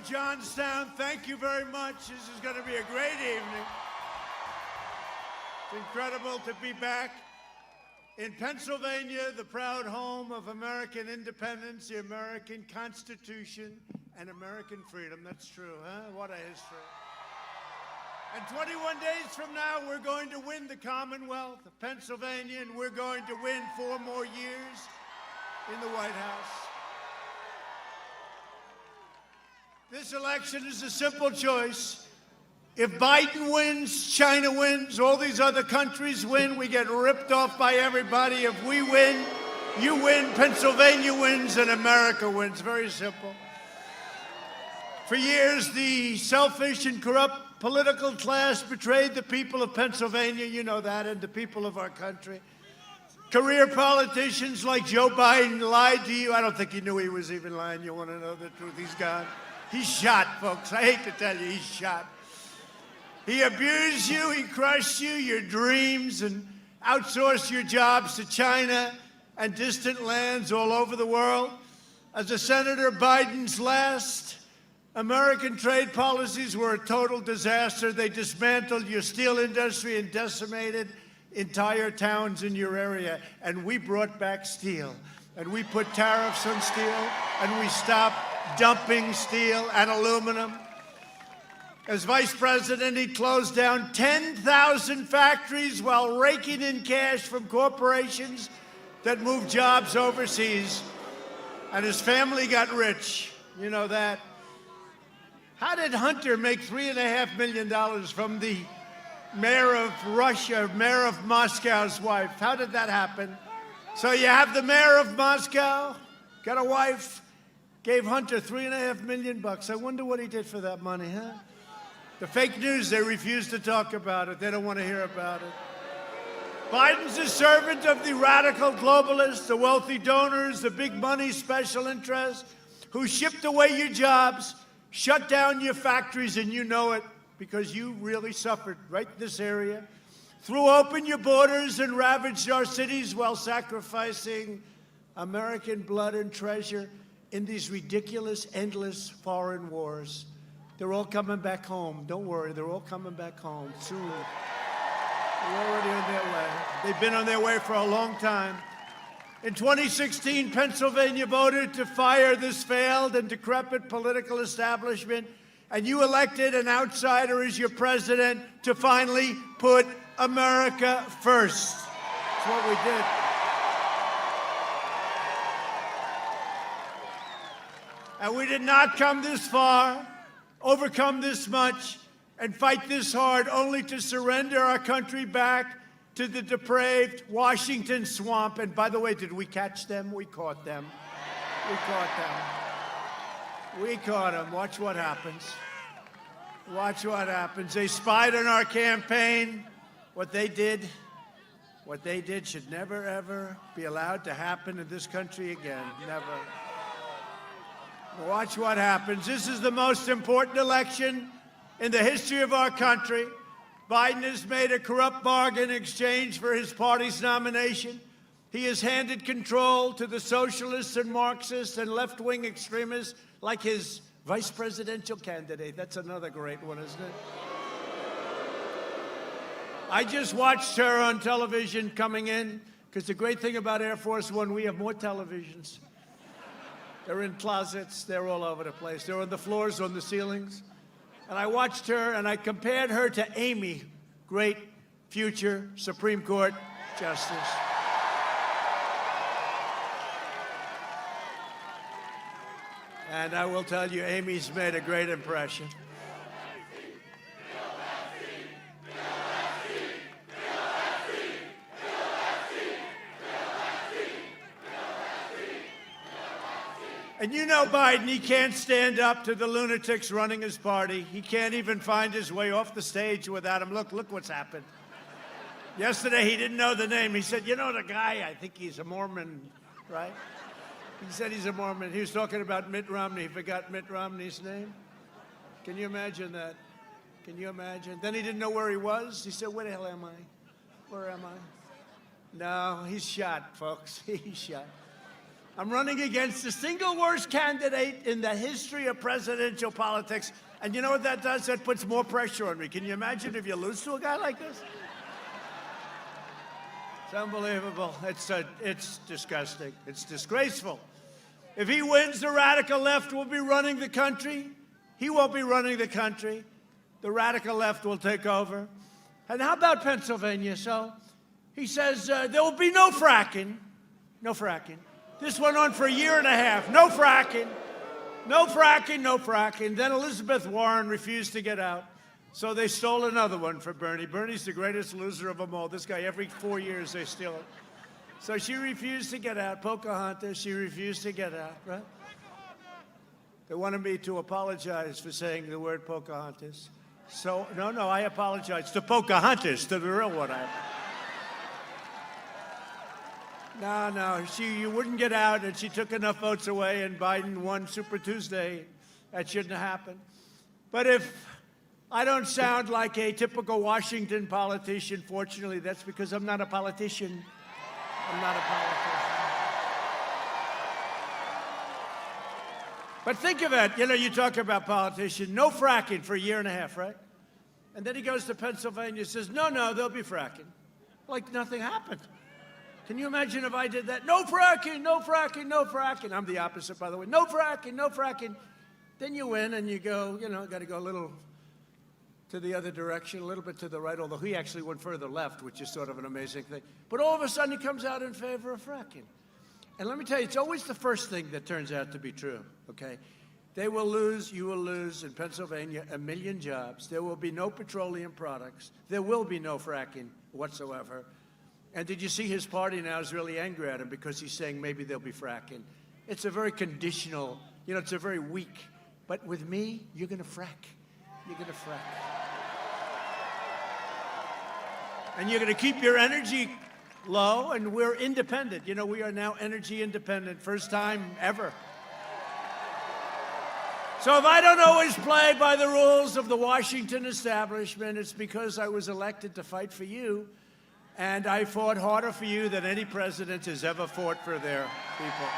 Johnstown, thank you very much. This is going to be a great evening. It's incredible to be back in Pennsylvania, the proud home of American independence, the American Constitution, and American freedom. That's true, huh? What a history. And 21 days from now, we're going to win the Commonwealth of Pennsylvania, and we're going to win 4 more years in the White House. This election is a simple choice. If Biden wins, China wins, all these other countries win, we get ripped off by everybody. If we win, you win, Pennsylvania wins, and America wins. Very simple. For years, the selfish and corrupt political class betrayed the people of Pennsylvania, you know that, and the people of our country. Career politicians like Joe Biden lied to you. I don't think he knew he was even lying. You want to know the truth? He's gone. He's shot, folks. I hate to tell you, he's shot. He abused you, he crushed you, your dreams, and outsourced your jobs to China and distant lands all over the world. As a Senator, Biden's last American trade policies were a total disaster. They dismantled your steel industry and decimated entire towns in your area. And we brought back steel. And we put tariffs on steel, and we stopped dumping steel and aluminum. As vice president, he closed down 10,000 factories while raking in cash from corporations that moved jobs overseas. And his family got rich. You know that. How did Hunter make $3.5 million from the mayor of Russia, mayor of Moscow's wife? How did that happen? So you have the mayor of Moscow, got a wife, gave Hunter $3.5 million. I wonder what he did for that money, huh? The fake news, they refuse to talk about it. They don't want to hear about it. Biden's a servant of the radical globalists, the wealthy donors, the big money special interests who shipped away your jobs, shut down your factories, and you know it because you really suffered right in this area. Threw open your borders and ravaged our cities while sacrificing American blood and treasure in these ridiculous, endless foreign wars. They're all coming back home. Don't worry, they're all coming back home soon. They're already on their way. They've been on their way for a long time. In 2016, Pennsylvania voted to fire this failed and decrepit political establishment, and you elected an outsider as your president to finally put America first. That's what we did. And we did not come this far, overcome this much, and fight this hard only to surrender our country back to the depraved Washington swamp. And by the way, did we catch them? We caught them. We caught them. We caught them. Watch what happens. Watch what happens. They spied on our campaign. What they did should never, ever be allowed to happen in this country again. Never. Watch what happens. This is the most important election in the history of our country. Biden has made a corrupt bargain in exchange for his party's nomination. He has handed control to the socialists and Marxists and left-wing extremists like his vice presidential candidate. That's another great one, isn't it? I just watched her on television coming in, because the great thing about Air Force One, we have more televisions. They're in closets. They're all over the place. They're on the floors, on the ceilings. And I watched her, and I compared her to Amy, great future Supreme Court Justice. And I will tell you, Amy's made a great impression. And you know Biden, he can't stand up to the lunatics running his party. He can't even find his way off the stage without him. Look what's happened. Yesterday, he didn't know the name. He said, you know the guy, I think he's a Mormon, right? He said he's a Mormon. He was talking about Mitt Romney. He forgot Mitt Romney's name. Can you imagine that? Can you imagine? Then he didn't know where he was. He said, where the hell am I? Where am I? No, he's shot, folks. He's shot. I'm running against the single worst candidate in the history of presidential politics. And you know what that does? That puts more pressure on me. Can you imagine if you lose to a guy like this? It's unbelievable. It's disgusting. It's disgraceful. If he wins, the radical left will be running the country. He won't be running the country. The radical left will take over. And how about Pennsylvania? So he says there will be no fracking. No fracking. This went on for a year and a half. No fracking. No fracking, no fracking. Then Elizabeth Warren refused to get out. So they stole another one for Bernie. Bernie's the greatest loser of them all. This guy, every 4 years, they steal it. So she refused to get out. Pocahontas, she refused to get out, right? They wanted me to apologize for saying the word Pocahontas. So, no, I apologize to Pocahontas, to the real one. No, you wouldn't get out, and she took enough votes away, and Biden won Super Tuesday. That shouldn't have happened. But if I don't sound like a typical Washington politician, fortunately, that's because I'm not a politician. I'm not a politician. But think of it. You talk about politicians. No fracking for a year and a half, right? And then he goes to Pennsylvania and says, no, there'll be fracking. Like nothing happened. Can you imagine if I did that? No fracking, no fracking, no fracking. I'm the opposite, by the way. No fracking, no fracking. Then you win and you go, got to go a little to the other direction, a little bit to the right, although he actually went further left, which is sort of an amazing thing. But all of a sudden he comes out in favor of fracking. And let me tell you, it's always the first thing that turns out to be true, okay? They will lose, you will lose in Pennsylvania 1 million jobs. There will be no petroleum products. There will be no fracking whatsoever. And did you see his party now is really angry at him because he's saying maybe there'll be fracking. It's a very conditional, it's a very weak. But with me, you're going to frack. You're going to frack. And you're going to keep your energy low, and we're independent. We are now energy independent, first time ever. So if I don't always play by the rules of the Washington establishment, it's because I was elected to fight for you. And I fought harder for you than any president has ever fought for their people.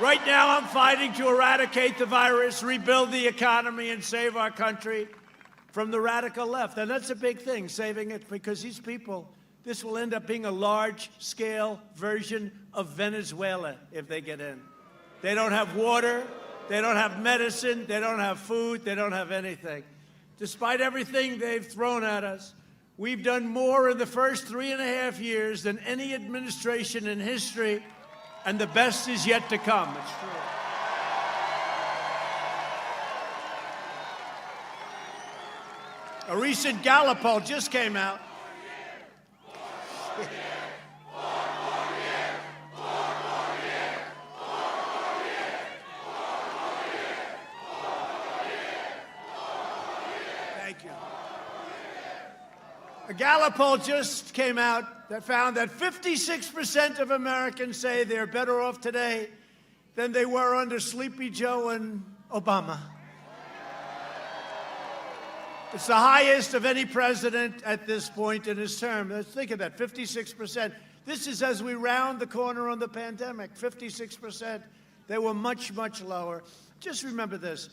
Right now, I'm fighting to eradicate the virus, rebuild the economy, and save our country from the radical left. And that's a big thing, saving it, because these people, this will end up being a large-scale version of Venezuela if they get in. They don't have water, they don't have medicine, they don't have food, they don't have anything. Despite everything they've thrown at us, we've done more in the first 3.5 years than any administration in history, and the best is yet to come. It's true. A recent Gallup poll just came out. Thank you. A Gallup poll just came out that found that 56% of Americans say they're better off today than they were under Sleepy Joe and Obama. It's the highest of any president at this point in his term. Let's think of that, 56%. This is as we round the corner on the pandemic, 56%. They were much, much lower. Just remember this.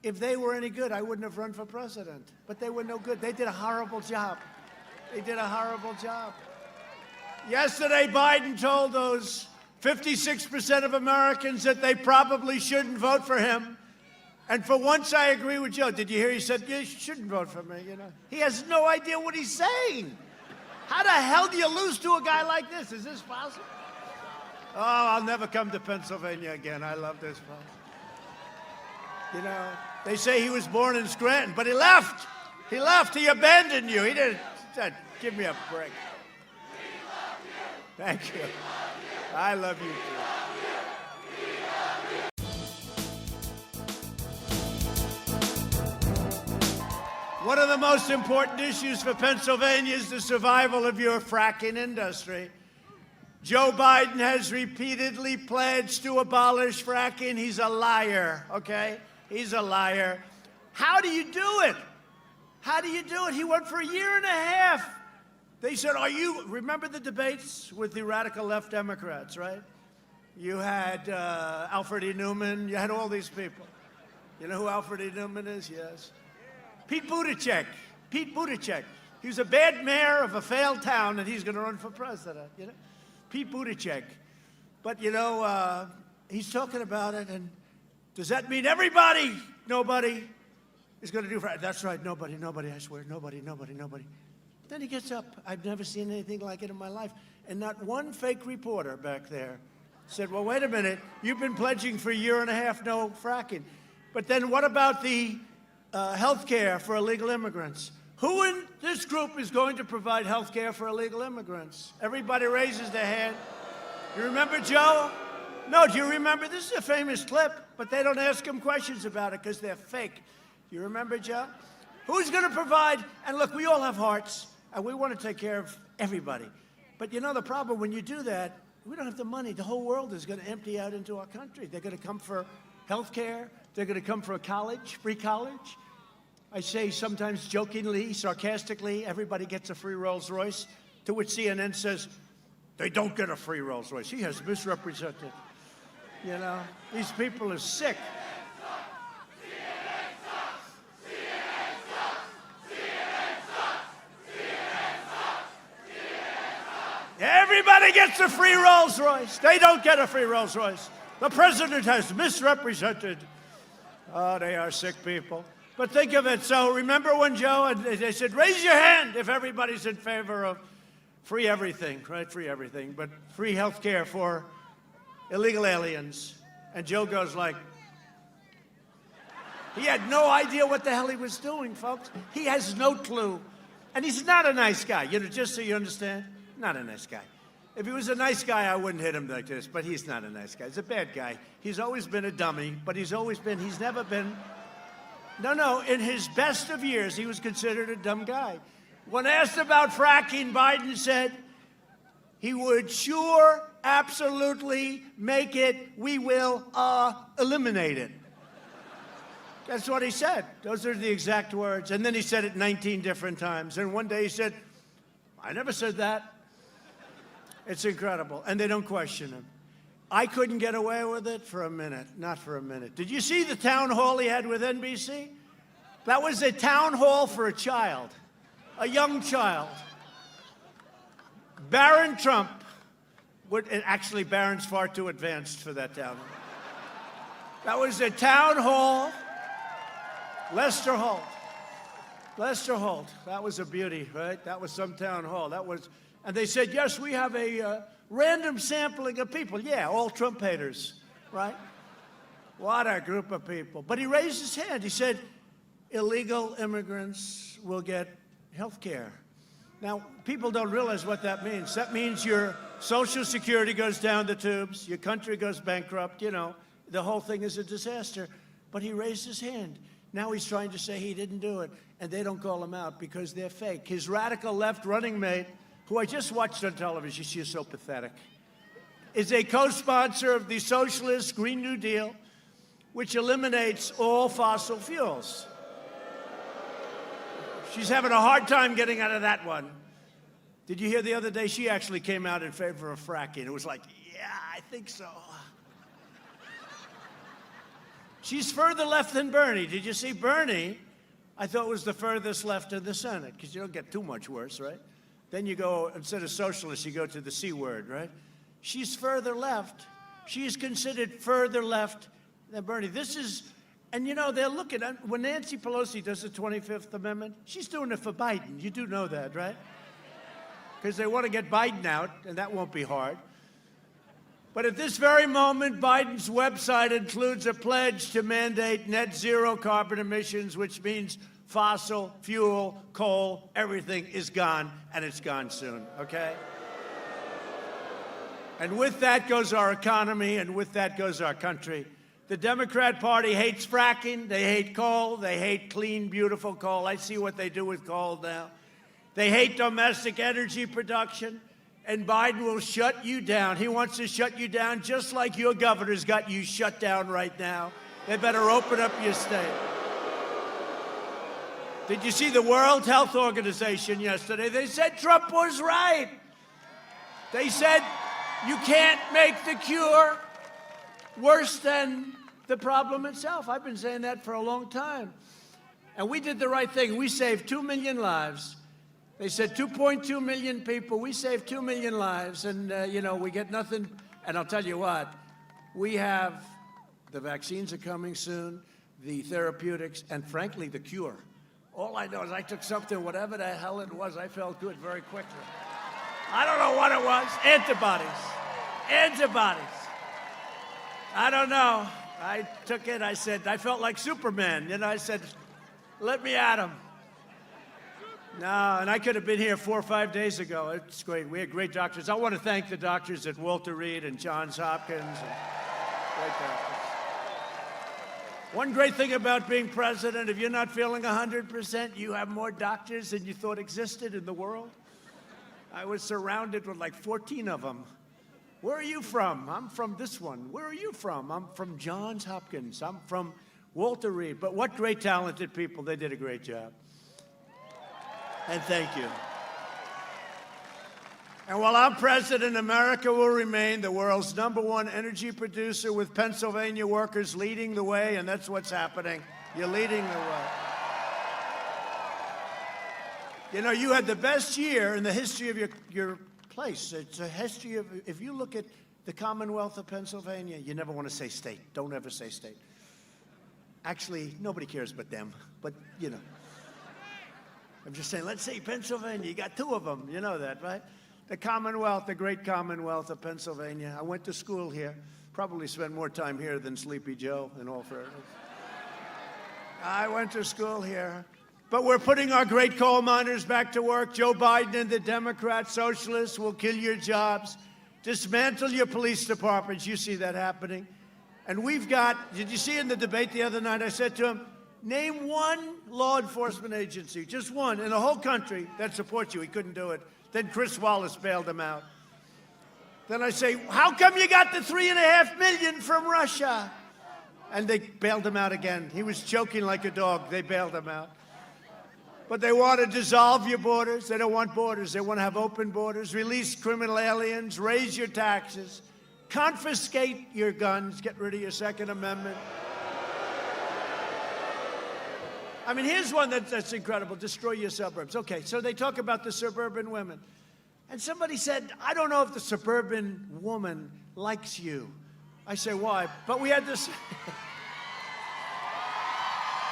If they were any good, I wouldn't have run for president. But they were no good. They did a horrible job. They did a horrible job. Yesterday, Biden told those 56% of Americans that they probably shouldn't vote for him. And for once, I agree with Joe. Did you hear he said, you shouldn't vote for me, He has no idea what he's saying. How the hell do you lose to a guy like this? Is this possible? Oh, I'll never come to Pennsylvania again. I love this place. They say he was born in Scranton, but he left. He left. He abandoned you. He didn't. Give me a break. Thank you. I love you too. One of the most important issues for Pennsylvania is the survival of your fracking industry. Joe Biden has repeatedly pledged to abolish fracking. He's a liar, okay? He's a liar. How do you do it? How do you do it? He went for a year and a half They said, remember the debates with the radical left Democrats, right? You had Alfred E. Newman, you had all these people. You know who Alfred E. Newman is? Yes. Pete Buttigieg. He was a bad mayor of a failed town, and he's going to run for president, you know? Pete Buttigieg. But, he's talking about it, and does that mean everybody, nobody is going to do right? That's right, nobody, I swear, nobody. Then he gets up. I've never seen anything like it in my life. And not one fake reporter back there said, well, wait a minute, you've been pledging for a year and a half no fracking. But then what about the health care for illegal immigrants? Who in this group is going to provide health care for illegal immigrants? Everybody raises their hand. You remember Joe? No, do you remember? This is a famous clip, but they don't ask him questions about it because they're fake. You remember Joe? Who's going to provide? And look, we all have hearts, and we want to take care of everybody. But you know the problem, when you do that, we don't have the money. The whole world is going to empty out into our country. They're going to come for health care. They're going to come for a college, free college. I say sometimes jokingly, sarcastically, everybody gets a free Rolls Royce, to which CNN says, they don't get a free Rolls Royce. He has misrepresented. You know, these people are sick. Everybody gets a free Rolls Royce. They don't get a free Rolls Royce. The president has misrepresented. Oh, they are sick people. But think of it. So remember when Joe, they said, raise your hand if everybody's in favor of free everything, right? Free everything, but free health care for illegal aliens. And Joe goes like, he had no idea what the hell he was doing, folks. He has no clue. And he's not a nice guy, just so you understand. Not a nice guy. If he was a nice guy, I wouldn't hit him like this, but he's not a nice guy. He's a bad guy. He's always been a dummy, but he's never been, no, in his best of years, he was considered a dumb guy. When asked about fracking, Biden said he would sure, absolutely make it, we will eliminate it. That's what he said. Those are the exact words. And then he said it 19 different times. And one day he said, I never said that. It's incredible. And they don't question him. I couldn't get away with it for a minute. Not for a minute. Did you see the town hall he had with NBC? That was a town hall for a child. A young child. Barron Trump. Actually, Barron's far too advanced for that town hall. That was a town hall. Lester Holt. That was a beauty, right? That was some town hall. And they said, yes, we have a random sampling of people. Yeah, all Trump haters, right? What a group of people. But he raised his hand. He said, illegal immigrants will get health care. Now, people don't realize what that means. That means your Social Security goes down the tubes, your country goes bankrupt, the whole thing is a disaster. But he raised his hand. Now he's trying to say he didn't do it, and they don't call him out because they're fake. His radical left running mate, who I just watched on television, she is so pathetic, is a co-sponsor of the socialist Green New Deal, which eliminates all fossil fuels. She's having a hard time getting out of that one. Did you hear the other day she actually came out in favor of fracking? It was like, yeah, I think so. She's further left than Bernie. Did you see Bernie? I thought was the furthest left in the Senate, because you don't get too much worse, right? Then you go, instead of socialist, you go to the C word, right? She's further left. She's considered further left than Bernie. And they're looking at, when Nancy Pelosi does the 25th Amendment, she's doing it for Biden. You do know that, right? Because they want to get Biden out, and that won't be hard. But at this very moment, Biden's website includes a pledge to mandate net zero carbon emissions, which means fossil fuel, coal, everything is gone, and it's gone soon, okay? And with that goes our economy, and with that goes our country. The Democrat Party hates fracking, they hate coal, they hate clean, beautiful coal. I see what they do with coal now. They hate domestic energy production. And Biden will shut you down. He wants to shut you down just like your governor's got you shut down right now. They better open up your state. Did you see the World Health Organization yesterday? They said Trump was right. They said you can't make the cure worse than the problem itself. I've been saying that for a long time. And we did the right thing. We saved 2 million lives. They said 2.2 million people. We saved 2 million lives. And, we get nothing. And I'll tell you what, we have the vaccines are coming soon, the therapeutics, and frankly, the cure. All I know is I took something, whatever the hell it was, I felt good very quickly. I don't know what it was. Antibodies. Antibodies. I don't know. I took it. I said, I felt like Superman. I said, let me at him. No, and I could have been here 4 or 5 days ago. It's great. We had great doctors. I want to thank the doctors at Walter Reed and Johns Hopkins. Great doctors. One great thing about being president, if you're not feeling 100%, you have more doctors than you thought existed in the world. I was surrounded with like 14 of them. Where are you from? I'm from this one. Where are you from? I'm from Johns Hopkins. I'm from Walter Reed. But what great talented people. They did a great job. And thank you. And while I'm president, America will remain the world's #1 energy producer, with Pennsylvania workers leading the way, and that's what's happening. You're leading the way. You had the best year in the history of your place. It's a history of, if you look at the Commonwealth of Pennsylvania, you never want to say state. Don't ever say state. Actually, nobody cares but them, but I'm just saying, let's say Pennsylvania. You got 2 of them. You know that, right? The Commonwealth, the great Commonwealth of Pennsylvania. I went to school here. Probably spent more time here than Sleepy Joe, in all fairness. I went to school here. But we're putting our great coal miners back to work. Joe Biden and the Democrat socialists will kill your jobs, dismantle your police departments. You see that happening. And we've got, did you see in the debate the other night, I said to him, name one law enforcement agency, just one, in the whole country that supports you. He couldn't do it. Then Chris Wallace bailed him out. Then I say, how come you got the 3.5 million from Russia? And they bailed him out again. He was choking like a dog. They bailed him out. But they want to dissolve your borders. They don't want borders. They want to have open borders, release criminal aliens, raise your taxes, confiscate your guns, get rid of your Second Amendment. I mean, here's one that's incredible. Destroy your suburbs. Okay, so they talk about the suburban women. And somebody said, I don't know if the suburban woman likes you. I say, why? But we had this.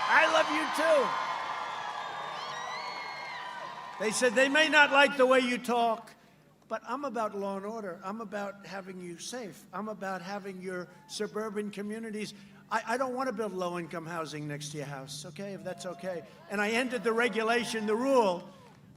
I love you too. They said, they may not like the way you talk, but I'm about law and order. I'm about having you safe. I'm about having your suburban communities. I don't want to build low-income housing next to your house, okay, if that's okay. And I ended the regulation, the rule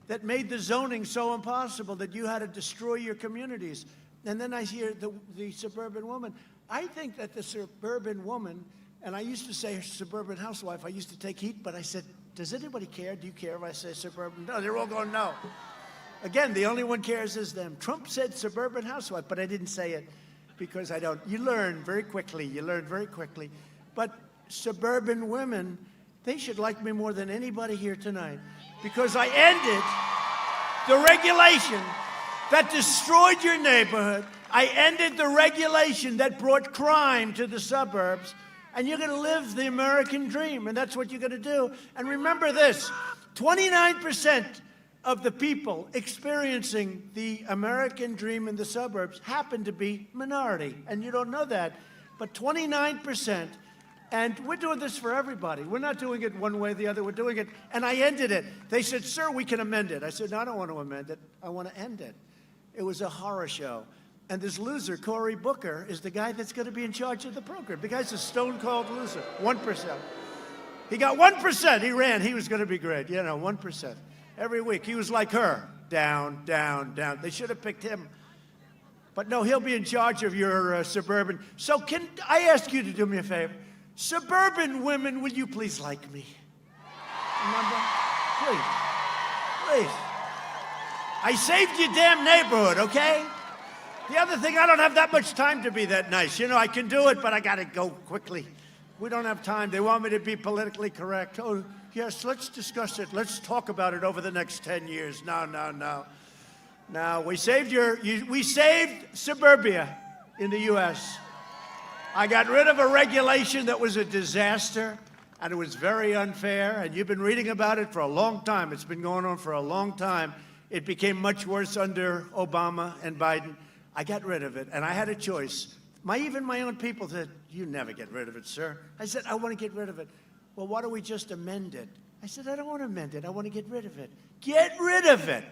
that made the zoning so impossible that you had to destroy your communities. And then I hear the suburban woman. I think that the suburban woman, and I used to say suburban housewife, I used to take heat, but I said, does anybody care? Do you care if I say suburban? No, they're all going, no. Again, the only one cares is them. Trump said suburban housewife, but I didn't say it because I don't. You learn very quickly. You learn very quickly. But suburban women, they should like me more than anybody here tonight because I ended the regulation that destroyed your neighborhood. I ended the regulation that brought crime to the suburbs. And you're going to live the American dream, and that's what you're going to do. And remember this, 29% of the people experiencing the American dream in the suburbs happen to be minority. And you don't know that, but 29%. And we're doing this for everybody. We're not doing it one way or the other. We're doing it. And I ended it. They said, sir, we can amend it. I said, no, I don't want to amend it. I want to end it. It was a horror show. And this loser, Cory Booker, is the guy that's going to be in charge of the program. The guy's a stone-cold loser, 1%. He got 1%. He ran. He was going to be great. 1%. Every week. He was like her. Down, down, down. They should have picked him. But no, he'll be in charge of your suburban. So can I ask you to do me a favor? Suburban women, will you please like me? Remember? Please. Please. I saved your damn neighborhood, okay? The other thing, I don't have that much time to be that nice. I can do it, but I got to go quickly. We don't have time. They want me to be politically correct. Oh, Yes, let's discuss it. Let's talk about it over the next 10 years. No. Now, we saved suburbia in the U.S. I got rid of a regulation that was a disaster, and it was very unfair, and you've been reading about it for a long time. It's been going on for a long time. It became much worse under Obama and Biden. I got rid of it, and I had a choice. Even my own people said, you never get rid of it, sir. I said, I want to get rid of it. Well, why don't we just amend it? I said, I don't want to amend it. I want to get rid of it. Get rid of it.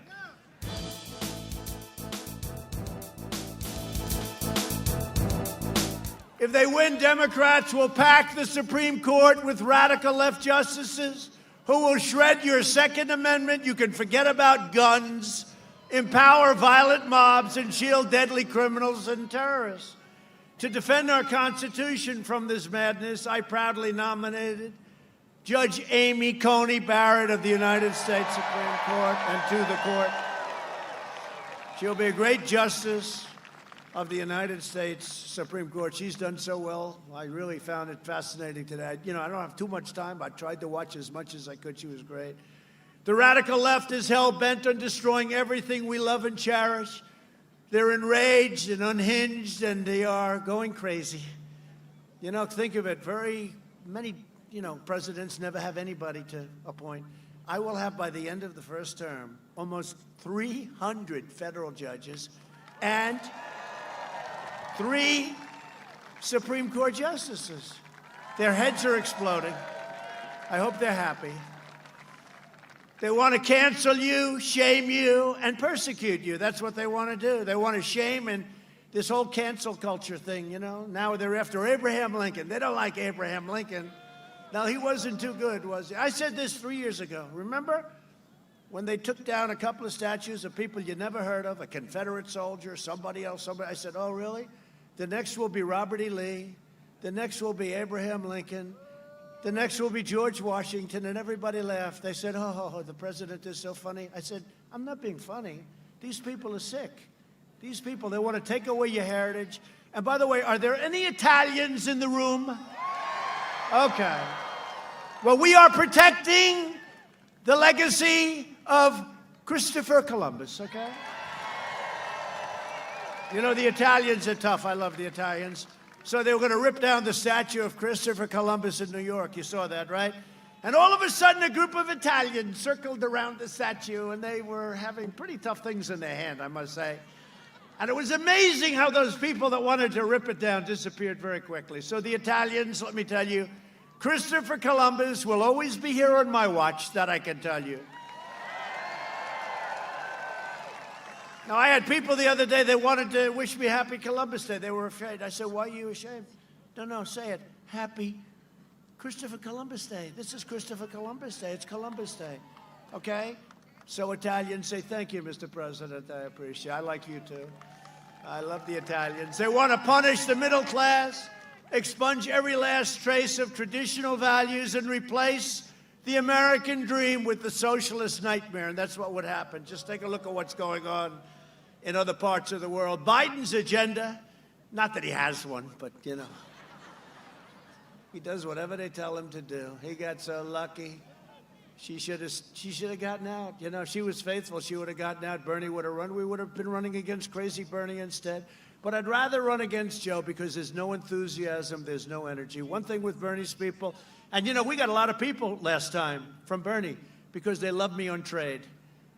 If they win, Democrats will pack the Supreme Court with radical left justices who will shred your Second Amendment. You can forget about guns, empower violent mobs, and shield deadly criminals and terrorists. To defend our Constitution from this madness, I proudly nominated Judge Amy Coney Barrett of the United States Supreme Court and to the court. She'll be a great justice of the United States Supreme Court. She's done so well. I really found it fascinating today. I don't have too much time. I tried to watch as much as I could. She was great. The radical left is hell-bent on destroying everything we love and cherish. They're enraged and unhinged, and they are going crazy. Think of it. Very many, presidents never have anybody to appoint. I will have, by the end of the first term, almost 300 federal judges and 3 Supreme Court justices. Their heads are exploding. I hope they're happy. They want to cancel you, shame you, and persecute you. That's what they want to do. They want to shame and this whole cancel culture thing, Now they're after Abraham Lincoln. They don't like Abraham Lincoln. No, he wasn't too good, was he? I said this 3 years ago. Remember when they took down a couple of statues of people you never heard of, a Confederate soldier, somebody else, I said, oh, really? The next will be Robert E. Lee. The next will be Abraham Lincoln. The next will be George Washington, and everybody laughed. They said, oh, the president is so funny. I said, I'm not being funny. These people are sick. These people, they want to take away your heritage. And by the way, are there any Italians in the room? Okay. Well, we are protecting the legacy of Christopher Columbus, okay? The Italians are tough. I love the Italians. So they were going to rip down the statue of Christopher Columbus in New York. You saw that, right? And all of a sudden, a group of Italians circled around the statue, and they were having pretty tough things in their hand, I must say. And it was amazing how those people that wanted to rip it down disappeared very quickly. So the Italians, let me tell you, Christopher Columbus will always be here on my watch, that I can tell you. Now, I had people the other day that wanted to wish me happy Columbus Day. They were afraid. I said, why are you ashamed? No, say it. Happy Christopher Columbus Day. This is Christopher Columbus Day. It's Columbus Day. Okay? So Italians say, thank you, Mr. President. I appreciate it. I like you, too. I love the Italians. They want to punish the middle class, expunge every last trace of traditional values, and replace the American dream with the socialist nightmare. And that's what would happen. Just take a look at what's going on in other parts of the world. Biden's agenda, not that he has one, but, he does whatever they tell him to do. He got so lucky. She should have gotten out. She was faithful. She would have gotten out. Bernie would have run. We would have been running against crazy Bernie instead. But I'd rather run against Joe because there's no enthusiasm. There's no energy. One thing with Bernie's people, and, we got a lot of people last time from Bernie because they love me on trade.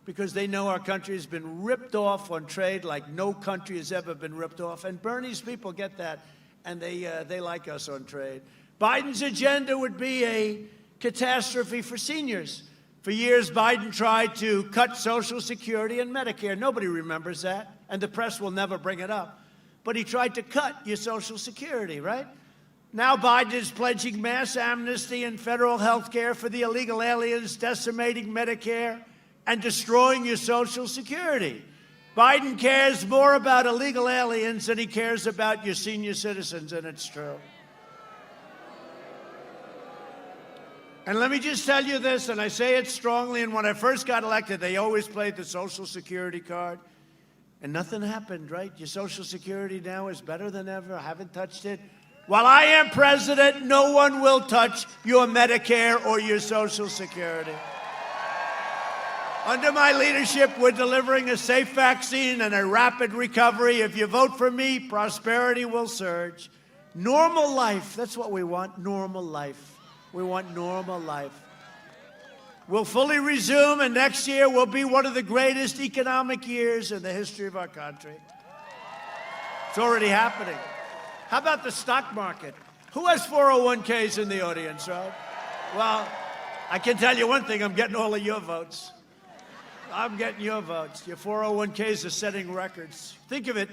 Because they know our country has been ripped off on trade like no country has ever been ripped off. And Bernie's people get that, and they like us on trade. Biden's agenda would be a catastrophe for seniors. For years, Biden tried to cut Social Security and Medicare. Nobody remembers that, and the press will never bring it up. But he tried to cut your Social Security, right? Now Biden is pledging mass amnesty and federal health care for the illegal aliens, decimating Medicare, and destroying your Social Security. Biden cares more about illegal aliens than he cares about your senior citizens, and it's true. And let me just tell you this, and I say it strongly, and when I first got elected, they always played the Social Security card, and nothing happened, right? Your Social Security now is better than ever. I haven't touched it. While I am president, no one will touch your Medicare or your Social Security. Under my leadership, we're delivering a safe vaccine and a rapid recovery. If you vote for me, prosperity will surge. Normal life, that's what we want, normal life. We want normal life. We'll fully resume, and next year will be one of the greatest economic years in the history of our country. It's already happening. How about the stock market? Who has 401ks in the audience, right? Well, I can tell you one thing, I'm getting all of your votes. I'm getting your votes. Your 401ks are setting records. Think of it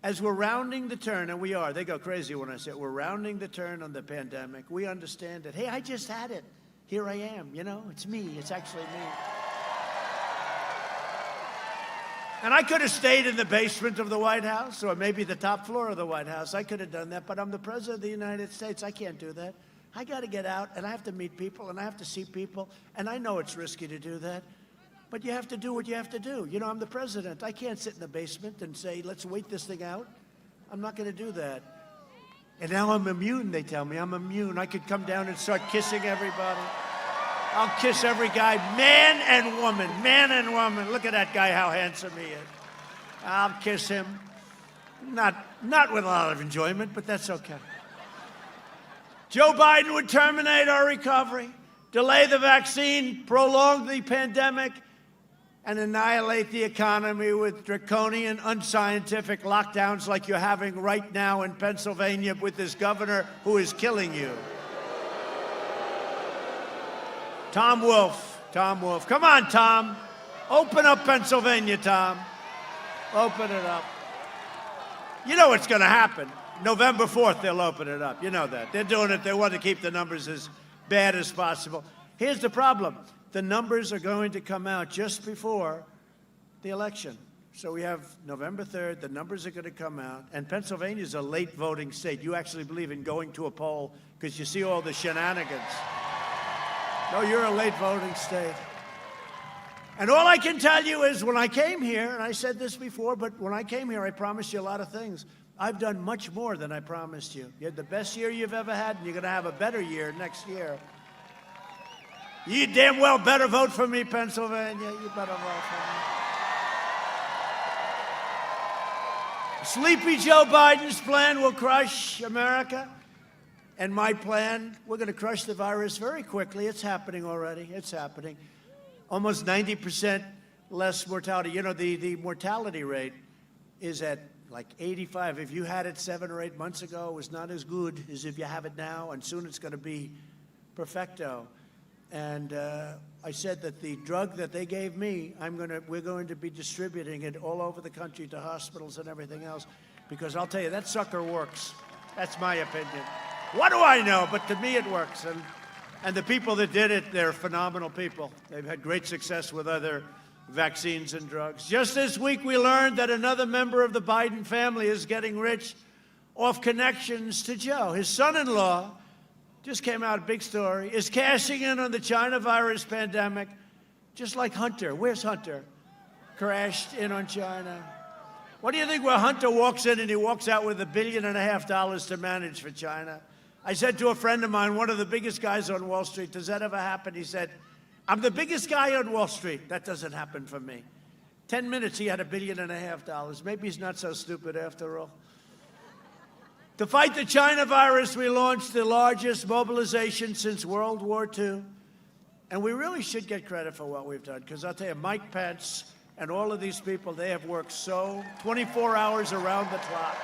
as we're rounding the turn, and we are. They go crazy when I say it. We're rounding the turn on the pandemic. We understand it. Hey, I just had it. Here I am. You know, it's me. It's actually me. And I could have stayed in the basement of the White House or maybe the top floor of the White House. I could have done that, but I'm the president of the United States. I can't do that. I got to get out, and I have to meet people, and I have to see people, and I know it's risky to do that. But you have to do what you have to do. You know, I'm the president. I can't sit in the basement and say, let's wait this thing out. I'm not going to do that. And now I'm immune, they tell me. I'm immune. I could come down and start kissing everybody. I'll kiss every guy, man and woman, man and woman. Look at that guy, how handsome he is. I'll kiss him. Not with a lot of enjoyment, but that's okay. Joe Biden would terminate our recovery, delay the vaccine, prolong the pandemic, and annihilate the economy with draconian, unscientific lockdowns like you're having right now in Pennsylvania with this governor who is killing you. Tom Wolf. Come on, Tom. Open up Pennsylvania, Tom. Open it up. You know what's going to happen. November 4th, they'll open it up. You know that. They're doing it. They want to keep the numbers as bad as possible. Here's the problem. The numbers are going to come out just before the election. So we have November 3rd, the numbers are going to come out, and Pennsylvania's a late voting state. You actually believe in going to a poll because you see all the shenanigans. No, you're a late voting state. And all I can tell you is when I came here, and I said this before, but when I came here, I promised you a lot of things. I've done much more than I promised you. You had the best year you've ever had, and you're going to have a better year next year. You damn well better vote for me, Pennsylvania. You better vote for me. Sleepy Joe Biden's plan will crush America. And my plan, we're going to crush the virus very quickly. It's happening already. It's happening. Almost 90% less mortality. You know, the mortality rate is at like 85. If you had it 7 or 8 months ago, it was not as good as if you have it now. And soon it's going to be perfecto. And I said that the drug that they gave me, we're going to be distributing it all over the country to hospitals and everything else, because I'll tell you, that sucker works. That's my opinion. What do I know? But to me, it works. And the people that did it, they're phenomenal people. They've had great success with other vaccines and drugs. Just this week, we learned that another member of the Biden family is getting rich off connections to Joe. His son-in-law, just came out, a big story, is cashing in on the China virus pandemic, just like Hunter. Where's Hunter? Crashed in on China. What do you think where Hunter walks in and he walks out with $1.5 billion to manage for China? I said to a friend of mine, one of the biggest guys on Wall Street, does that ever happen? He said, I'm the biggest guy on Wall Street. That doesn't happen for me. 10 minutes, he had $1.5 billion. Maybe he's not so stupid after all. To fight the China virus, we launched the largest mobilization since World War II. And we really should get credit for what we've done, because I'll tell you, Mike Pence and all of these people, they have worked so 24 hours around the clock.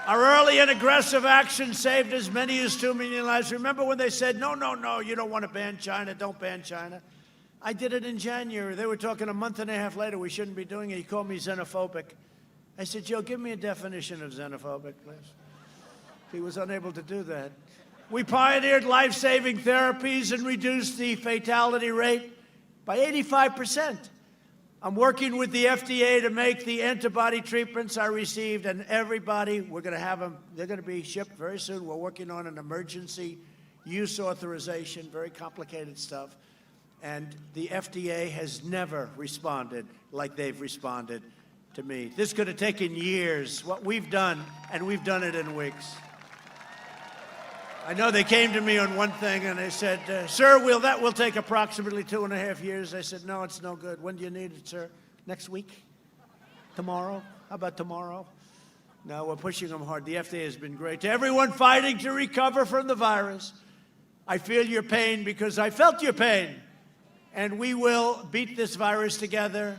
Our early and aggressive action saved as many as 2 million lives. Remember when they said, no, you don't want to ban China, don't ban China? I did it in January. They were talking a month and a half later, we shouldn't be doing it. He called me xenophobic. I said, Joe, give me a definition of xenophobic, please. He was unable to do that. We pioneered life-saving therapies and reduced the fatality rate by 85%. I'm working with the FDA to make the antibody treatments I received, and everybody, we're going to have them, they're going to be shipped very soon. We're working on an emergency use authorization, very complicated stuff. And the FDA has never responded like they've responded to me. This could have taken years, what we've done, and we've done it in weeks. I know they came to me on one thing and they said, sir, that will take approximately 2.5 years. I said, no, it's no good. When do you need it, sir? Next week? Tomorrow? How about tomorrow? No, we're pushing them hard. The FDA has been great. To everyone fighting to recover from the virus, I feel your pain because I felt your pain. And we will beat this virus together.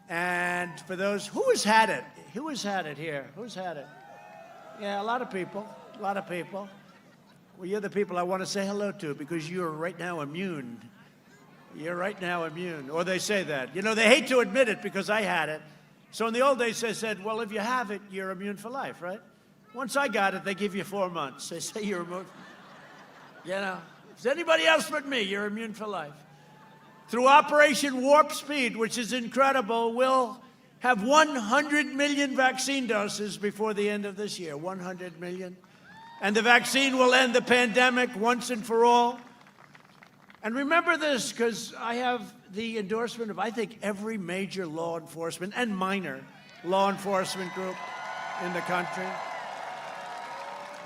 And for those, who has had it? Who has had it here? Who's had it? Yeah, a lot of people. A lot of people. Well, you're the people I want to say hello to because you're right now immune. You're right now immune. Or they say that. You know, they hate to admit it because I had it. So in the old days, they said, well, if you have it, you're immune for life, right? Once I got it, they give you 4 months. They say you're immune. You know, if it's anybody else but me, you're immune for life. Through Operation Warp Speed, which is incredible, we'll have 100 million vaccine doses before the end of this year. 100 million. And the vaccine will end the pandemic once and for all. And remember this, because I have the endorsement of, I think, every major law enforcement and minor law enforcement group in the country.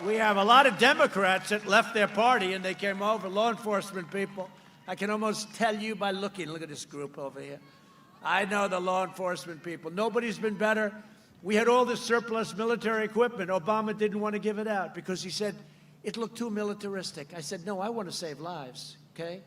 We have a lot of Democrats that left their party and they came over, law enforcement people. I can almost tell you by looking. Look at this group over here. I know the law enforcement people. Nobody's been better. We had all this surplus military equipment. Obama didn't want to give it out because he said it looked too militaristic. I said, no, I want to save lives, okay?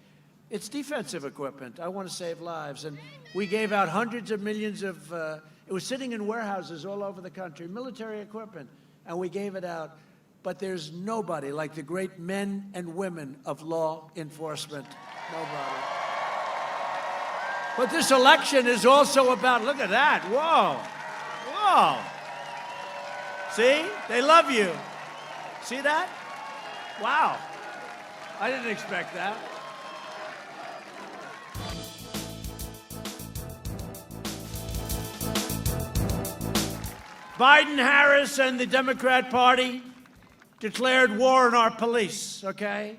It's defensive equipment. I want to save lives. And we gave out hundreds of millions of, it was sitting in warehouses all over the country, military equipment, and we gave it out. But there's nobody like the great men and women of law enforcement. Nobody. But this election is also about, look at that, whoa, whoa. See, they love you. See that? Wow, I didn't expect that. Biden, Harris, and the Democrat Party declared war on our police, okay?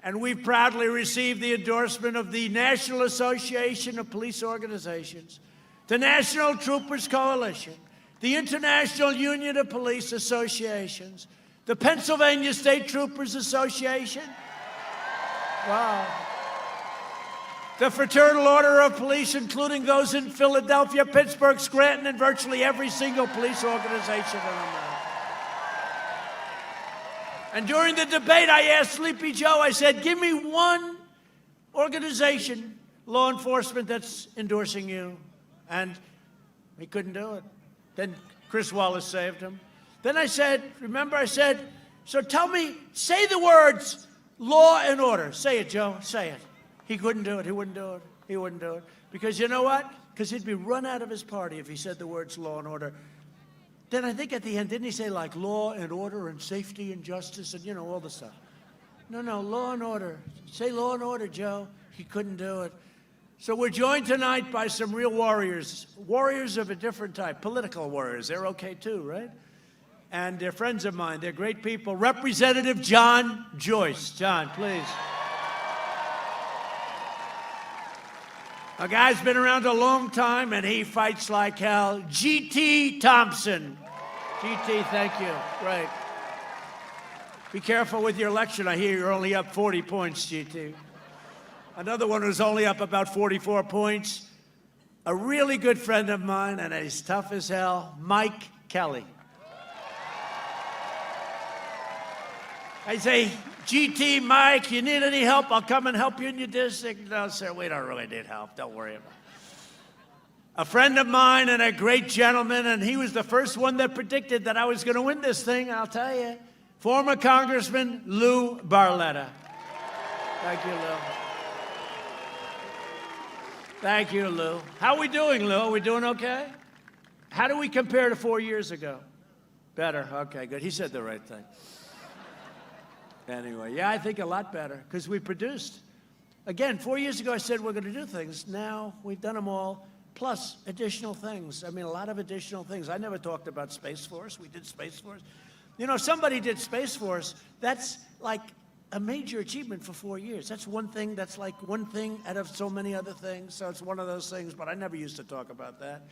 And we've proudly received the endorsement of the National Association of Police Organizations, the National Troopers Coalition, the International Union of Police Associations, the Pennsylvania State Troopers Association, wow, the Fraternal Order of Police, including those in Philadelphia, Pittsburgh, Scranton, and virtually every single police organization in America. And during the debate, I asked Sleepy Joe, I said, give me one organization, law enforcement, that's endorsing you. And he couldn't do it. Then Chris Wallace saved him. Then I said, remember I said, so tell me, say the words law and order. Say it, Joe, say it. He couldn't do it, he wouldn't do it, he wouldn't do it. Because you know what? Because he'd be run out of his party if he said the words law and order. Then I think at the end, didn't he say like law and order and safety and justice and, you know, all the stuff? No, law and order. Say law and order, Joe. He couldn't do it. So we're joined tonight by some real warriors, warriors of a different type, political warriors. They're okay too, right? And they're friends of mine. They're great people. Representative John Joyce. John, please. A guy's been around a long time, and he fights like hell. G.T. Thompson. G.T., thank you. Great. Be careful with your election. I hear you're only up 40 points, G.T. Another one who's only up about 44 points. A really good friend of mine, and he's tough as hell, Mike Kelly. I say, GT, Mike, you need any help? I'll come and help you in your district. No, sir, we don't really need help. Don't worry about it. A friend of mine and a great gentleman, and he was the first one that predicted that I was going to win this thing, I'll tell you. Former Congressman Lou Barletta. Thank you, Lou. Thank you, Lou. How are we doing, Lou? Are we doing okay? How do we compare to 4 years ago? Better. Okay, good. He said the right thing. Anyway, yeah, I think a lot better because we produced. Again, 4 years ago, I said we're going to do things. Now we've done them all, plus additional things. I mean, a lot of additional things. I never talked about Space Force. We did Space Force. You know, somebody did Space Force. That's like a major achievement for 4 years. That's one thing. That's like one thing out of so many other things. So it's one of those things, but I never used to talk about that.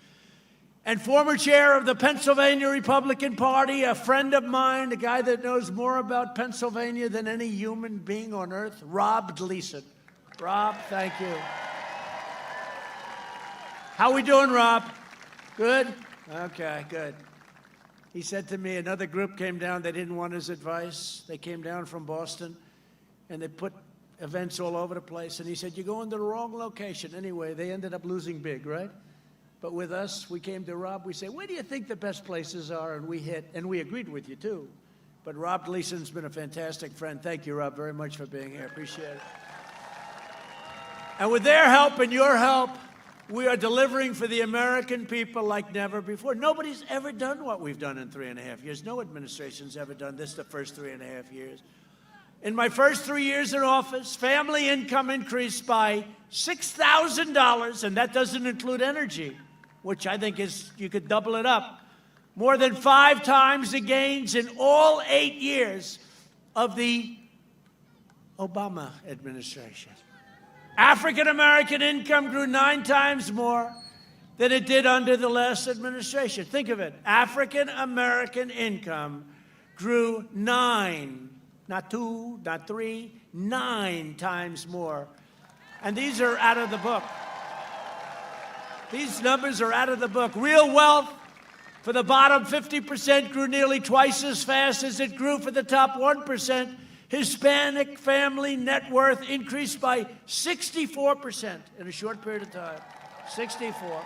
and former chair of the Pennsylvania Republican Party, a friend of mine, a guy that knows more about Pennsylvania than any human being on earth, Rob Gleason. Rob, thank you. How we doing, Rob? Good? Okay, good. He said to me, another group came down, they didn't want his advice. They came down from Boston, and they put events all over the place. And he said, you're going to the wrong location. Anyway, they ended up losing big, right? But with us, we came to Rob, we said, where do you think the best places are? And we hit, and we agreed with you, too. But Rob Gleason's been a fantastic friend. Thank you, Rob, very much for being here. Appreciate it. And with their help and your help, we are delivering for the American people like never before. Nobody's ever done what we've done in 3.5 years. No administration's ever done this the first 3.5 years. In my first 3 years in office, family income increased by $6,000, and that doesn't include energy, which I think is, you could double it up. More than 5 times the gains in all 8 years of the Obama administration. African-American income grew 9 times more than it did under the last administration. Think of it. African-American income grew 9, not 2, not 3, 9 times more. And these are out of the book. These numbers are out of the book. Real wealth for the bottom 50% grew nearly twice as fast as it grew for the top 1%. Hispanic family net worth increased by 64% in a short period of time. 64.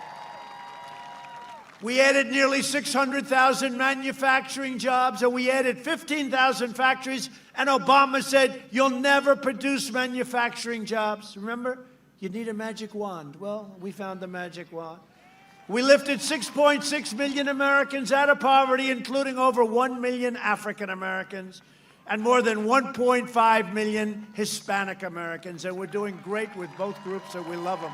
We added nearly 600,000 manufacturing jobs, and we added 15,000 factories, and Obama said, you'll never produce manufacturing jobs. Remember? You need a magic wand. Well, we found the magic wand. We lifted 6.6 million Americans out of poverty, including over 1 million African Americans and more than 1.5 million Hispanic Americans. And we're doing great with both groups, and we love them.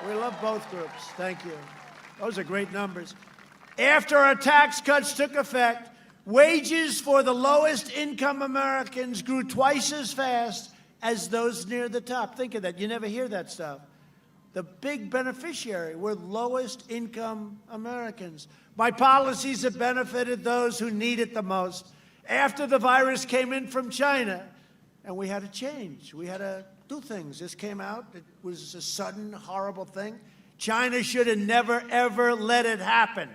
We love both groups. Thank you. Those are great numbers. After our tax cuts took effect, wages for the lowest income Americans grew twice as fast as those near the top. Think of that. You never hear that stuff. The big beneficiary were lowest income Americans. My policies have benefited those who need it the most. After the virus came in from China, and we had to change. We had to do things. This came out. It was a sudden, horrible thing. China should have never, ever let it happen.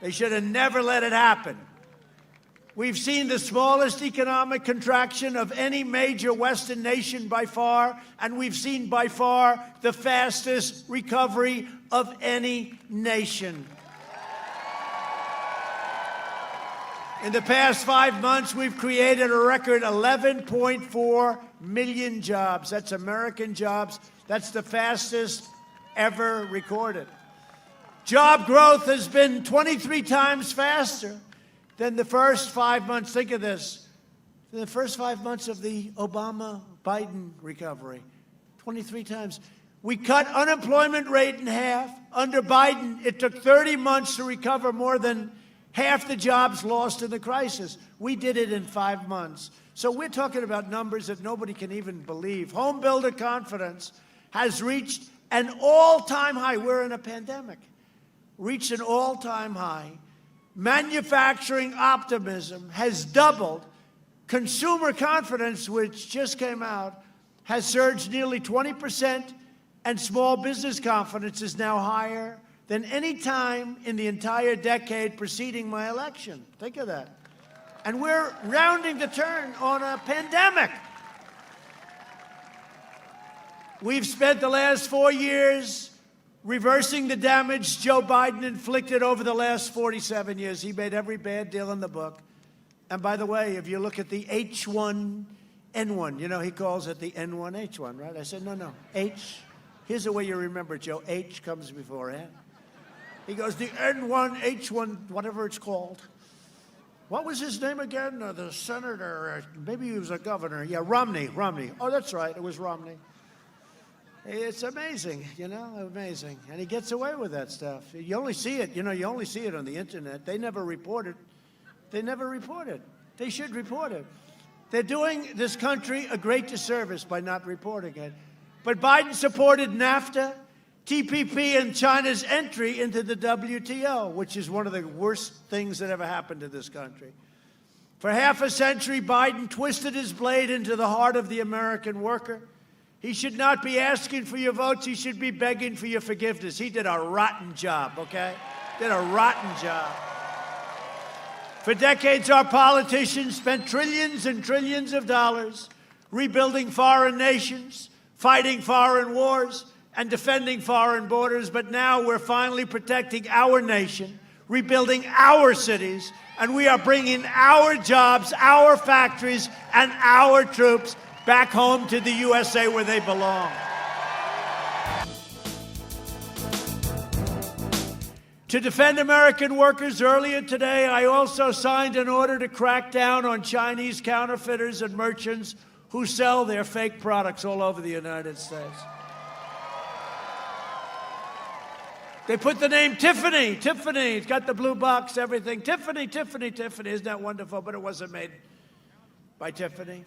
They should have never let it happen. We've seen the smallest economic contraction of any major Western nation by far, and we've seen by far the fastest recovery of any nation. In the past 5 months, we've created a record 11.4 million jobs. That's American jobs. That's the fastest ever recorded. Job growth has been 23 times faster than the first 5 months. Think of this. The first 5 months of the Obama-Biden recovery. 23 times. We cut unemployment rate in half. Under Biden, it took 30 months to recover more than half the jobs lost in the crisis. We did it in 5 months. So we're talking about numbers that nobody can even believe. Home builder confidence has reached an all-time high. We're in a pandemic. Reached an all-time high. Manufacturing optimism has doubled. Consumer confidence, which just came out, has surged nearly 20%, and small business confidence is now higher than any time in the entire decade preceding my election. Think of that. And we're rounding the turn on a pandemic. We've spent the last 4 years reversing the damage Joe Biden inflicted over the last 47 years. He made every bad deal in the book. And by the way, if you look at the H1N1, you know, he calls it the N1H1, right? I said, no, H. Here's the way you remember it, Joe. H comes before N. He goes, the N1H1, whatever it's called. What was his name again? The senator, maybe he was a governor. Yeah, Romney. Oh, that's right, it was Romney. It's amazing, you know, amazing. And he gets away with that stuff. You only see it, you only see it on the internet. They never report it. They should report it. They're doing this country a great disservice by not reporting it. But Biden supported NAFTA. TPP and China's entry into the WTO, which is one of the worst things that ever happened to this country. For half a century, Biden twisted his blade into the heart of the American worker. He should not be asking for your votes. He should be begging for your forgiveness. He did a rotten job, okay? Did a rotten job. For decades, our politicians spent trillions and trillions of dollars rebuilding foreign nations, fighting foreign wars, and defending foreign borders. But now we're finally protecting our nation, rebuilding our cities, and we are bringing our jobs, our factories, and our troops back home to the USA where they belong. To defend American workers, earlier today, I also signed an order to crack down on Chinese counterfeiters and merchants who sell their fake products all over the United States. They put the name Tiffany. Tiffany. It's got the blue box, everything. Tiffany, Tiffany, Tiffany. Isn't that wonderful? But it wasn't made by Tiffany.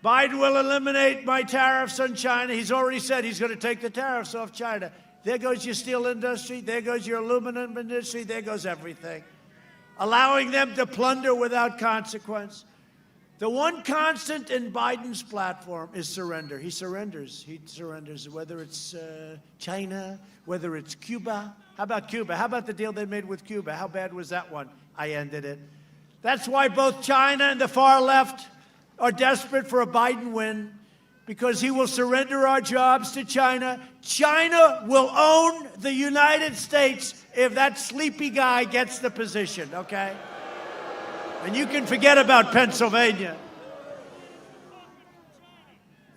Biden will eliminate my tariffs on China. He's already said he's going to take the tariffs off China. There goes your steel industry. There goes your aluminum industry. There goes everything. Allowing them to plunder without consequence. The one constant in Biden's platform is surrender. He surrenders. He surrenders, whether it's China, whether it's Cuba. How about Cuba? How about the deal they made with Cuba? How bad was that one? I ended it. That's why both China and the far left are desperate for a Biden win, because he will surrender our jobs to China. China will own the United States if that sleepy guy gets the position, okay? And you can forget about Pennsylvania.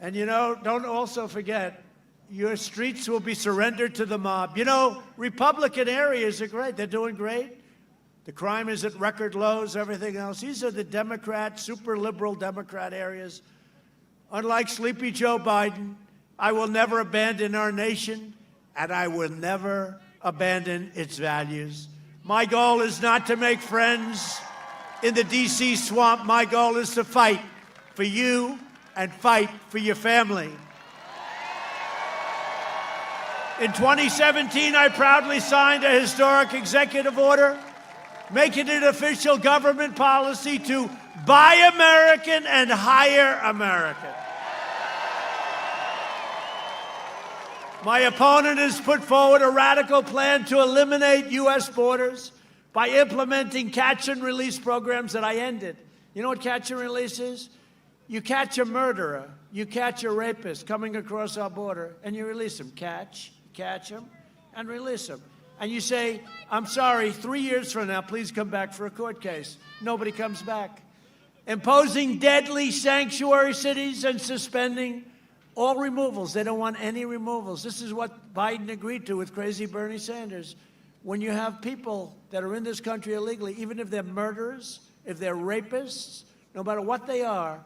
And, you know, don't also forget, your streets will be surrendered to the mob. You know, Republican areas are great. They're doing great. The crime is at record lows, everything else. These are the Democrat, super liberal Democrat areas. Unlike Sleepy Joe Biden, I will never abandon our nation, and I will never abandon its values. My goal is not to make friends in the D.C. swamp. My goal is to fight for you and fight for your family. In 2017, I proudly signed a historic executive order making it official government policy to buy American and hire American. My opponent has put forward a radical plan to eliminate U.S. borders by implementing catch and release programs that I ended. You know what catch and release is? You catch a murderer, you catch a rapist coming across our border, and you release him. Catch him, and release him. And you say, I'm sorry, 3 years from now, please come back for a court case. Nobody comes back. Imposing deadly sanctuary cities and suspending all removals. They don't want any removals. This is what Biden agreed to with crazy Bernie Sanders. When you have people that are in this country illegally, even if they're murderers, if they're rapists, no matter what they are,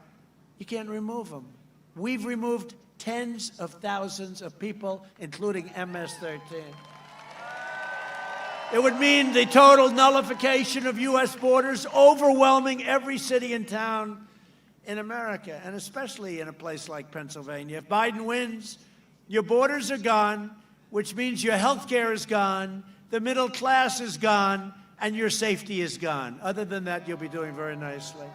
you can't remove them. We've removed tens of thousands of people, including MS-13. It would mean the total nullification of U.S. borders, overwhelming every city and town in America, and especially in a place like Pennsylvania. If Biden wins, your borders are gone, which means your health care is gone, the middle class is gone, and your safety is gone. Other than that, you'll be doing very nicely.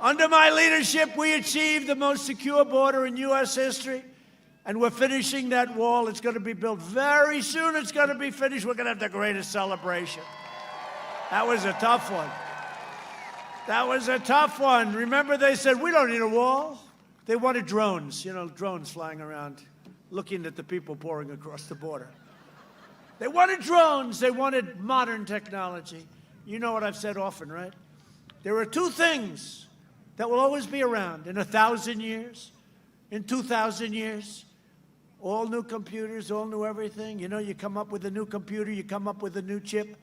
Under my leadership, we achieved the most secure border in U.S. history, and we're finishing that wall. It's going to be built very soon. It's going to be finished. We're going to have the greatest celebration. That was a tough one. That was a tough one. Remember, they said, we don't need a wall. They wanted drones, you know, drones flying around, looking at the people pouring across the border. They wanted drones. They wanted modern technology. You know what I've said often, right? There are two things that will always be around in 1,000 years, in 2,000 years. All new computers, all new everything. You know, you come up with a new computer, you come up with a new chip.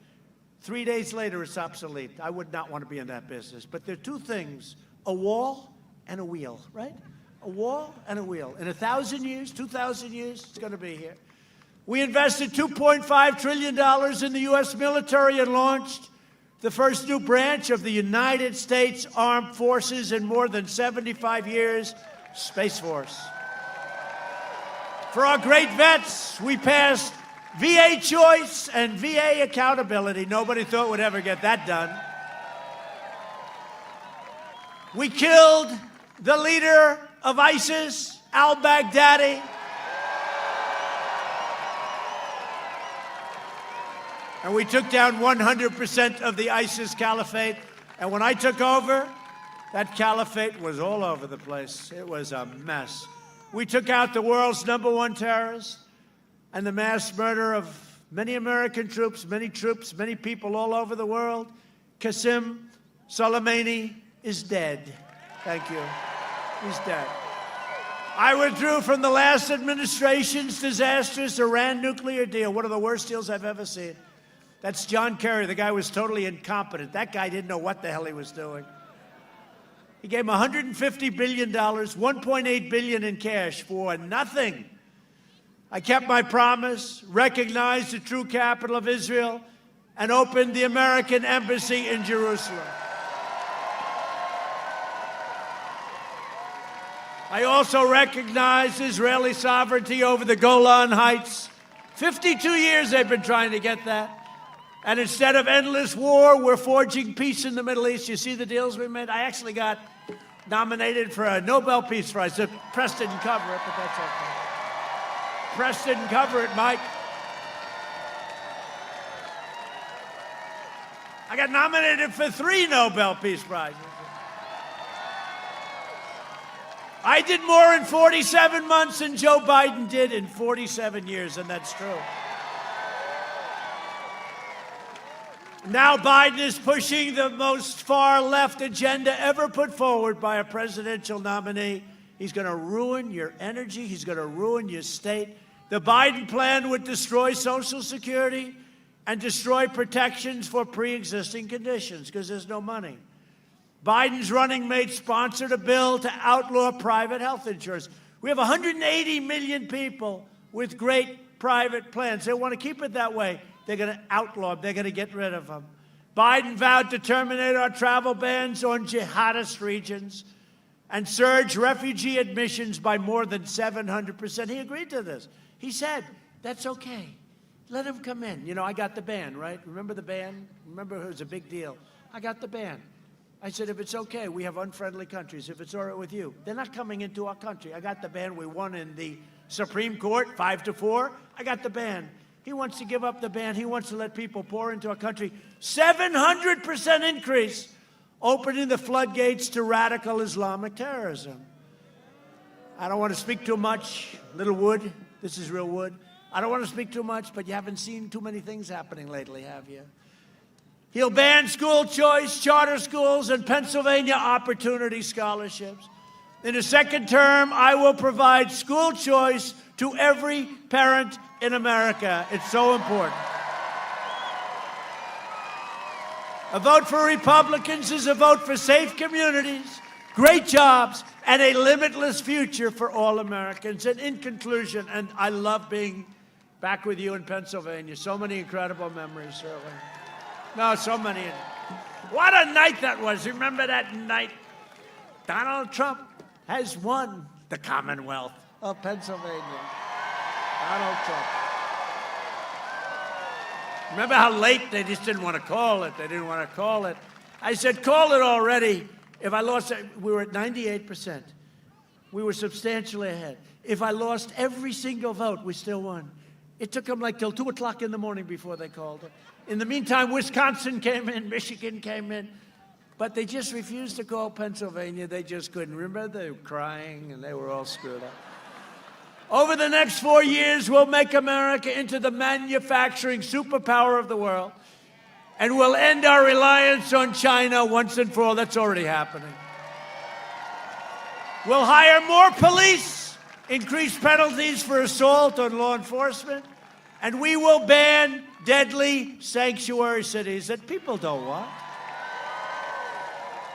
3 days later, it's obsolete. I would not want to be in that business. But there are two things, a wall and a wheel, right? A wall and a wheel. In 1,000 years, 2,000 years, it's going to be here. We invested $2.5 trillion in the U.S. military and launched the first new branch of the United States Armed Forces in more than 75 years, Space Force. For our great vets, we passed VA choice and VA accountability. Nobody thought we'd ever get that done. We killed the leader of ISIS, al-Baghdadi. And we took down 100% of the ISIS caliphate. And when I took over, that caliphate was all over the place. It was a mess. We took out the world's #1 terrorist and the mass murder of many American troops, many people all over the world. Qasem Soleimani is dead. Thank you. He's dead. I withdrew from the last administration's disastrous Iran nuclear deal, one of the worst deals I've ever seen. That's John Kerry. The guy was totally incompetent. That guy didn't know what the hell he was doing. He gave him $150 billion, $1.8 billion in cash for nothing. I kept my promise, recognized the true capital of Israel, and opened the American embassy in Jerusalem. I also recognized Israeli sovereignty over the Golan Heights. 52 years they've been trying to get that. And instead of endless war, we're forging peace in the Middle East. You see the deals we made? I actually got nominated for a Nobel Peace Prize. The press didn't cover it, but that's okay. Press didn't cover it, Mike. I got nominated for 3 Nobel Peace Prizes. I did more in 47 months than Joe Biden did in 47 years, and that's true. Now Biden is pushing the most far-left agenda ever put forward by a presidential nominee. He's going to ruin your energy. He's going to ruin your state. The Biden plan would destroy Social Security and destroy protections for pre-existing conditions because there's no money. Biden's running mate sponsored a bill to outlaw private health insurance. We have 180 million people with great private plans. They want to keep it that way. They're going to outlaw them. They're going to get rid of them. Biden vowed to terminate our travel bans on jihadist regions and surge refugee admissions by more than 700%. He agreed to this. He said, that's okay. Let them come in. You know, I got the ban, right? Remember the ban? Remember it was a big deal. I got the ban. I said, if it's okay, we have unfriendly countries. If it's all right with you, they're not coming into our country. I got the ban. We won in the Supreme Court, 5-4. I got the ban. He wants to give up the ban. He wants to let people pour into our country. 700% increase, opening the floodgates to radical Islamic terrorism. I don't want to speak too much. Little wood. This is real wood. I don't want to speak too much, but you haven't seen too many things happening lately, have you? He'll ban school choice, charter schools, and Pennsylvania opportunity scholarships. In his second term, I will provide school choice to every parent in America. It's so important. A vote for Republicans is a vote for safe communities, great jobs, and a limitless future for all Americans. And in conclusion, and I love being back with you in Pennsylvania. So many incredible memories, certainly. No, so many. What a night that was. Remember that night? Donald Trump has won the Commonwealth of Pennsylvania. Donald Trump. Remember how late they just didn't want to call it? They didn't want to call it. I said, call it already. If I lost, we were at 98%. We were substantially ahead. If I lost every single vote, we still won. It took them like till 2 o'clock in the morning before they called it. In the meantime, Wisconsin came in, Michigan came in, but they just refused to call Pennsylvania. They just couldn't. Remember, they were crying and they were all screwed up. Over the next 4 years, we'll make America into the manufacturing superpower of the world, and we'll end our reliance on China once and for all. That's already happening. We'll hire more police, increase penalties for assault on law enforcement, and we will ban deadly sanctuary cities that people don't want.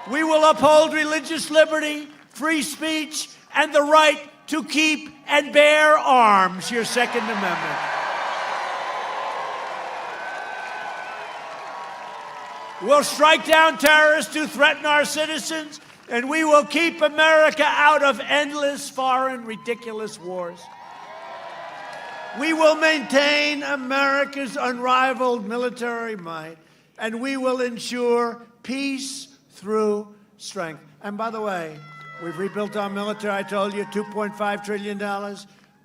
We will uphold religious liberty, free speech, and the right to keep and bear arms, your Second Amendment. We'll strike down terrorists who threaten our citizens, and we will keep America out of endless, foreign, ridiculous wars. We will maintain America's unrivaled military might, and we will ensure peace through strength. And by the way, we've rebuilt our military. I told you, $2.5 trillion.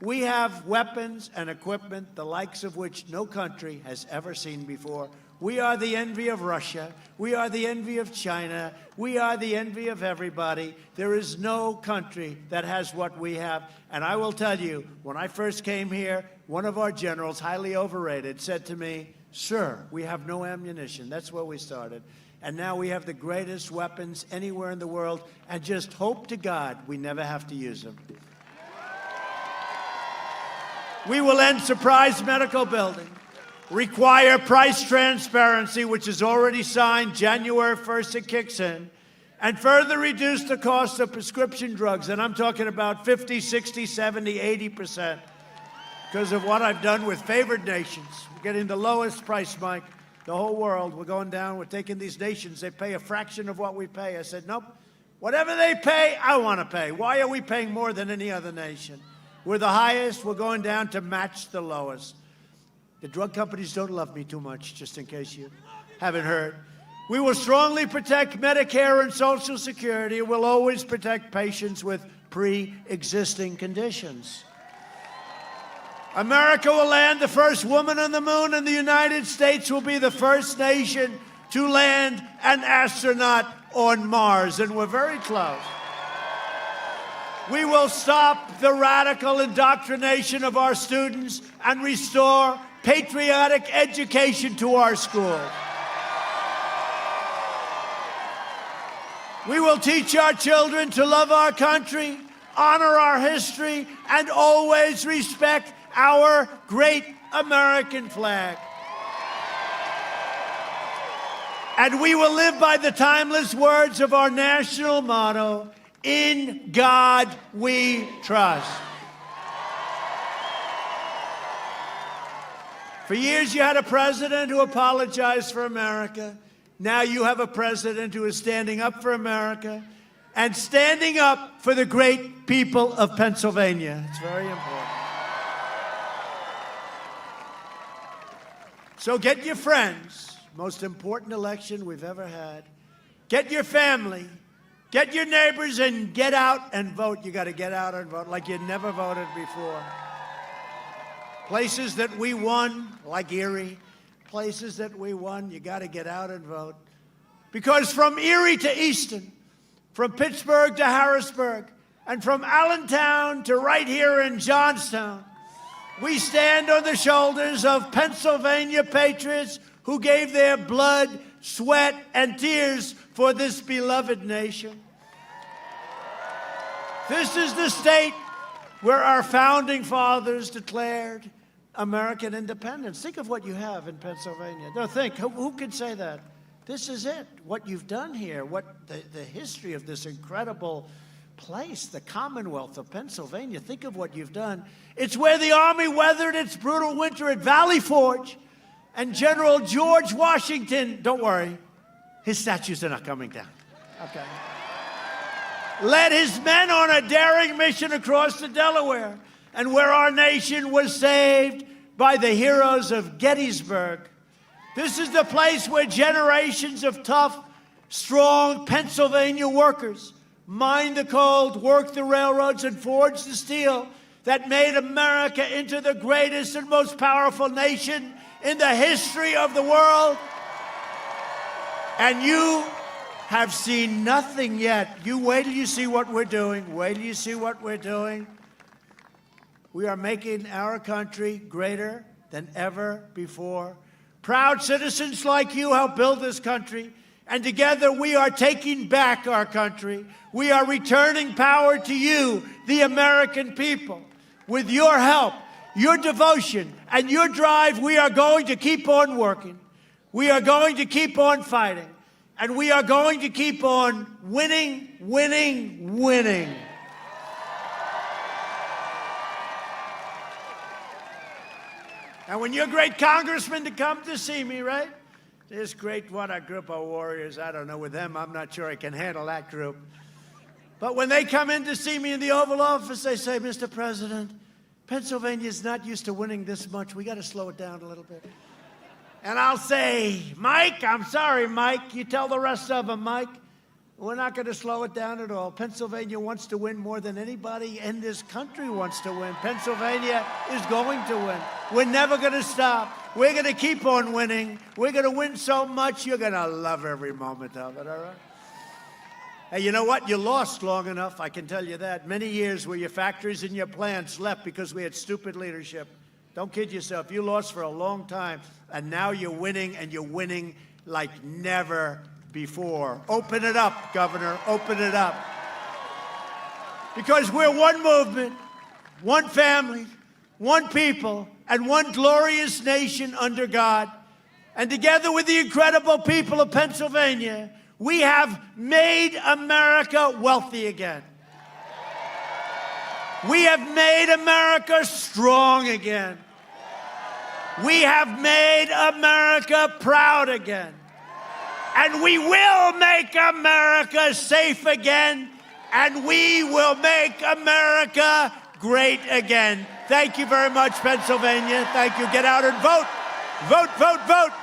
We have weapons and equipment, the likes of which no country has ever seen before. We are the envy of Russia. We are the envy of China. We are the envy of everybody. There is no country that has what we have. And I will tell you, when I first came here, one of our generals, highly overrated, said to me, "Sir, we have no ammunition." That's where we started. And now we have the greatest weapons anywhere in the world, and just hope to God we never have to use them. We will end surprise medical billing, require price transparency, which is already signed January 1st, it kicks in, and further reduce the cost of prescription drugs. And I'm talking about 50, 60, 70, 80%. Because of what I've done with favored nations. We're getting the lowest price, Mike, the whole world. We're going down. We're taking these nations. They pay a fraction of what we pay. I said, nope. Whatever they pay, I want to pay. Why are we paying more than any other nation? We're the highest. We're going down to match the lowest. The drug companies don't love me too much, just in case you haven't heard. We will strongly protect Medicare and Social Security. We'll always protect patients with pre-existing conditions. America will land the first woman on the moon, and the United States will be the first nation to land an astronaut on Mars, and we're very close. We will stop the radical indoctrination of our students and restore patriotic education to our schools. We will teach our children to love our country, honor our history, and always respect our great American flag. And we will live by the timeless words of our national motto, "In God we trust." For years you had a president who apologized for America. Now you have a president who is standing up for America and standing up for the great people of Pennsylvania. It's very important. So get your friends, most important election we've ever had. Get your family, get your neighbors, and get out and vote. You got to get out and vote like you never voted before. Places that we won, like Erie, places that we won, you got to get out and vote. Because from Erie to Easton, from Pittsburgh to Harrisburg, and from Allentown to right here in Johnstown, we stand on the shoulders of Pennsylvania patriots who gave their blood, sweat, and tears for this beloved nation. This is the state where our founding fathers declared American independence. Think of what you have in Pennsylvania. No, think, who can say that? This is it, what you've done here, what the history of this incredible place, the Commonwealth of Pennsylvania. Think of what you've done. It's where the Army weathered its brutal winter at Valley Forge, and General George Washington, don't worry, his statues are not coming down. Okay. Led his men on a daring mission across the Delaware, and where our nation was saved by the heroes of Gettysburg. This is the place where generations of tough, strong Pennsylvania workers mined the coal, worked the railroads, and forged the steel that made America into the greatest and most powerful nation in the history of the world. And you have seen nothing yet. You wait till you see what we're doing. Wait till you see what we're doing. We are making our country greater than ever before. Proud citizens like you help build this country, and together we are taking back our country. We are returning power to you, the American people. With your help, your devotion, and your drive, we are going to keep on working. We are going to keep on fighting. And we are going to keep on winning, winning, winning. And when your great congressmen to come to see me, right? This great, what a group of warriors. I don't know, with them, I'm not sure I can handle that group. But when they come in to see me in the Oval Office, they say, "Mr. President, Pennsylvania's not used to winning this much. We got to slow it down a little bit. And I'll say, Mike, I'm sorry, Mike. You tell the rest of them, Mike. We're not going to slow it down at all. Pennsylvania wants to win more than anybody in this country wants to win. Pennsylvania is going to win. We're never going to stop. We're going to keep on winning. We're going to win so much, you're going to love every moment of it, all right? Hey, you know what? You lost long enough, I can tell you that. Many years where your factories and your plants left because we had stupid leadership. Don't kid yourself. You lost for a long time, and now you're winning, and you're winning like never before. Open it up, Governor. Open it up. Because we're one movement, one family, one people, and one glorious nation under God. And together with the incredible people of Pennsylvania, we have made America wealthy again. We have made America strong again. We have made America proud again. And we will make America safe again. And we will make America great again. Thank you very much, Pennsylvania. Thank you. Get out and vote. Vote, vote, vote.